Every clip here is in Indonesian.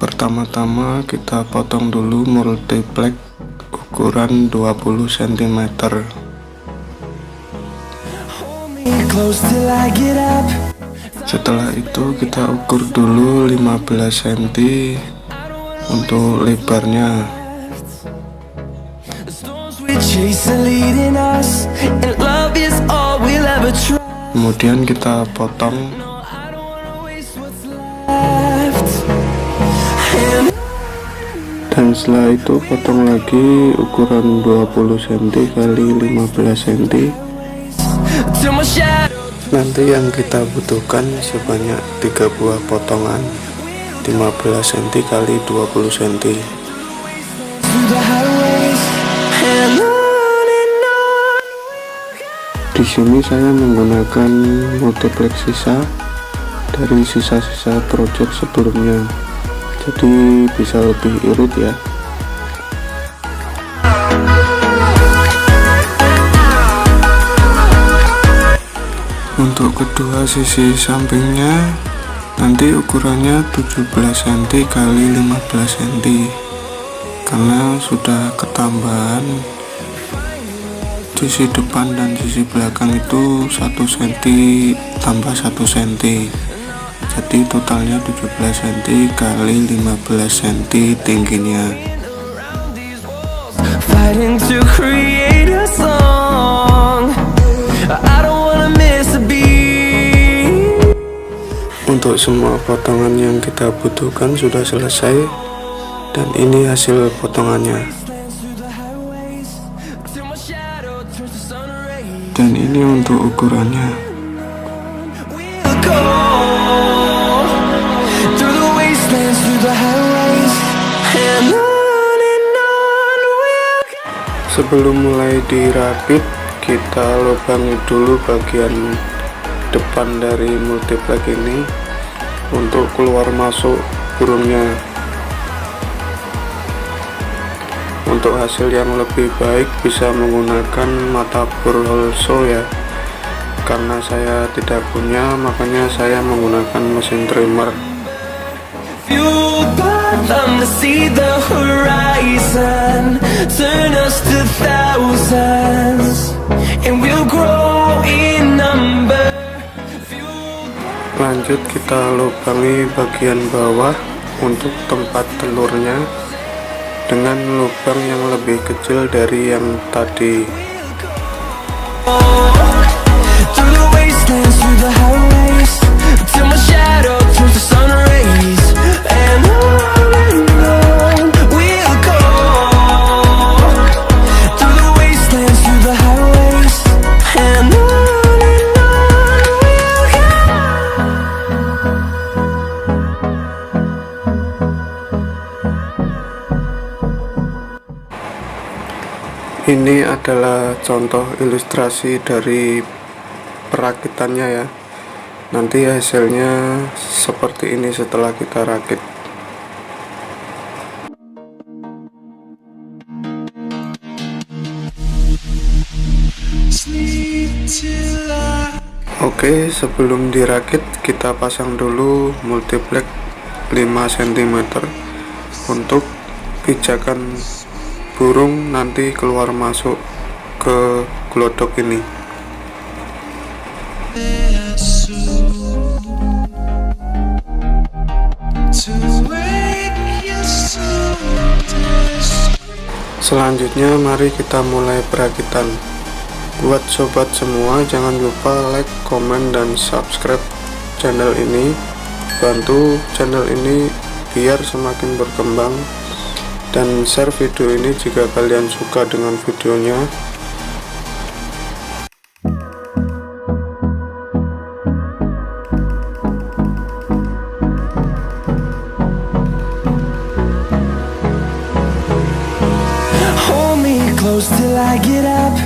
Pertama-tama kita potong dulu multiplek ukuran 20 cm. Setelah itu kita ukur dulu 15 cm untuk lebarnya. Kemudian kita potong. Dan setelah itu potong lagi ukuran 20 cm kali 15 cm. Nanti yang kita butuhkan sebanyak 3 buah potongan 15 cm kali 20 cm. Di sini saya menggunakan multiplek sisa dari sisa-sisa project sebelumnya, jadi bisa lebih irit ya. Untuk kedua sisi sampingnya nanti ukurannya 17 cm kali 15 cm, karena sudah ketambahan sisi depan dan sisi belakang itu 1 cm tambah 1 cm, jadi totalnya 17 cm kali 15 cm tingginya. Untuk semua potongan yang kita butuhkan sudah selesai, dan ini hasil potongannya. Dan ini untuk ukurannya. Sebelum mulai dirakit, kita lubangi dulu bagian depan dari multiplek ini untuk keluar masuk burungnya. Untuk hasil yang lebih baik bisa menggunakan mata bor holso ya, karena saya tidak punya, makanya saya menggunakan mesin trimmer. Lanjut kita lubangi bagian bawah untuk tempat telurnya dengan lubang yang lebih kecil dari yang tadi. Ini adalah contoh ilustrasi dari perakitannya ya. Nanti hasilnya seperti ini setelah kita rakit. Oke, sebelum dirakit kita pasang dulu multiplek 5 cm untuk pijakan burung nanti keluar masuk ke glodok ini. Selanjutnya mari kita mulai perakitan. Buat sobat semua, jangan lupa like, komen, dan subscribe channel ini. Bantu channel ini biar semakin berkembang, dan share video ini jika kalian suka dengan videonya. Hold me close till I get up.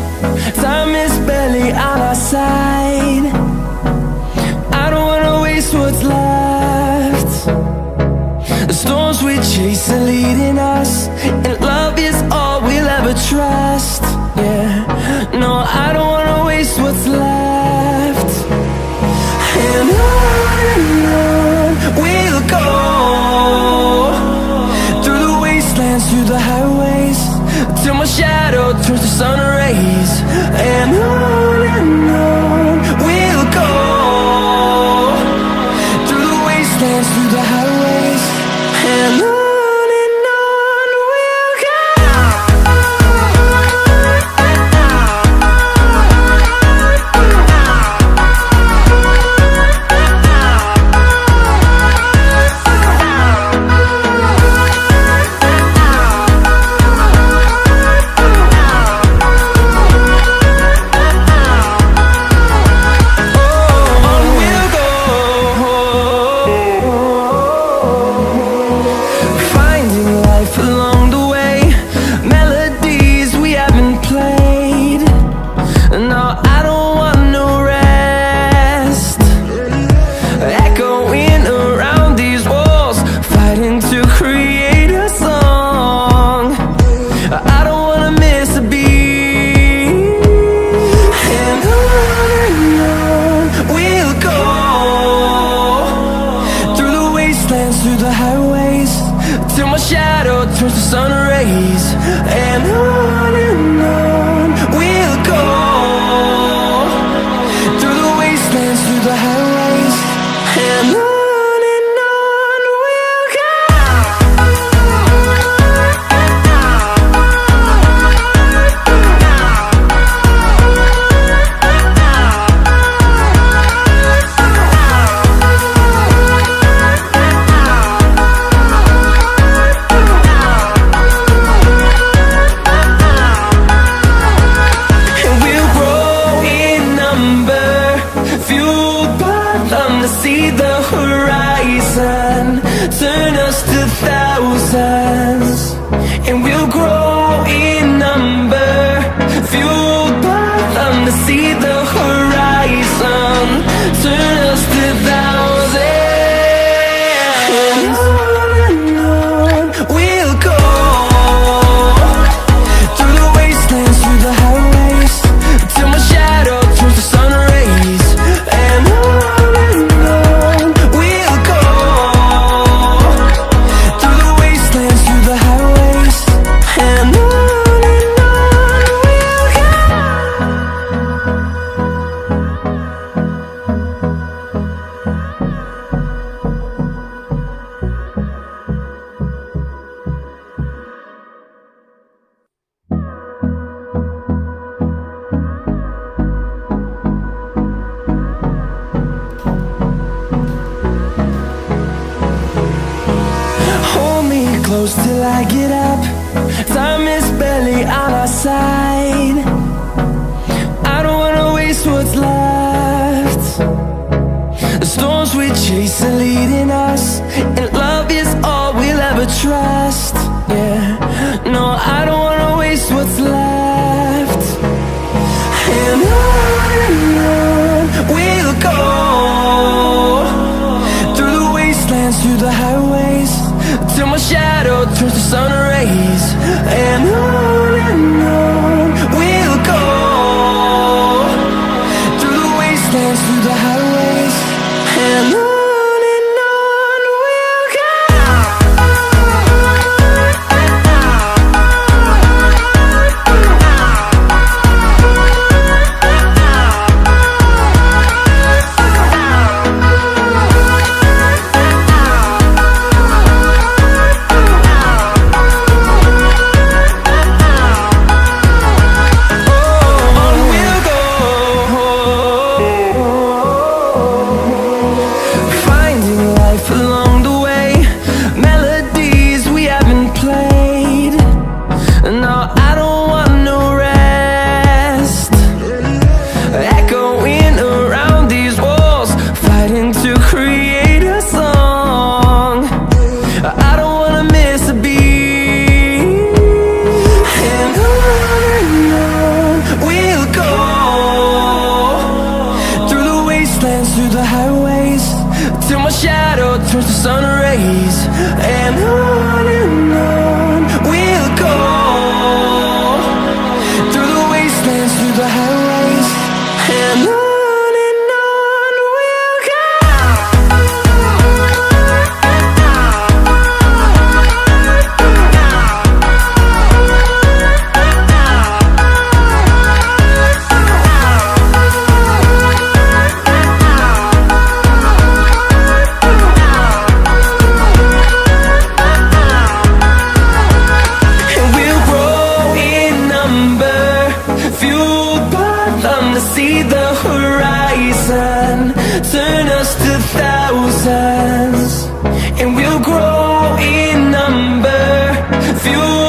Time is barely on our side. I don't wanna waste what's left. The storms we chase are leading us, and love is all we'll ever trust. Yeah, no, I don't wanna waste what's left. And on we'll go. towards the sun rays, and on we'll go, through the wastelands, through the highways, and on we'll go. Through the highways, till my shadow turns to sun rays, and on we'll go, through the wastelands, through the highways, and on. See the horizon, turn us to thousands, and we'll grow in number, fueled by them to see the horizon, turn us to thousands, and on we'll go, through the wastelands, through the highways, till my shadow turns to sun rays, and on. Close till I get up, time is barely on our side. I don't wanna waste what's left. The storms we chase are leading us, and love is all we'll ever trust. Yeah, no, I don't wanna waste what's left. And on we'll go, through the wastelands, through the highways, till my shadow turns to sun rays, and on we'll go, through the wastelands, through the highways, and on we'll go. Turns to sun rays, and on we'll go, through the wastelands, through the highways, and on. We'll go. see the horizon, turn us to thousands, and we'll grow in number, fuel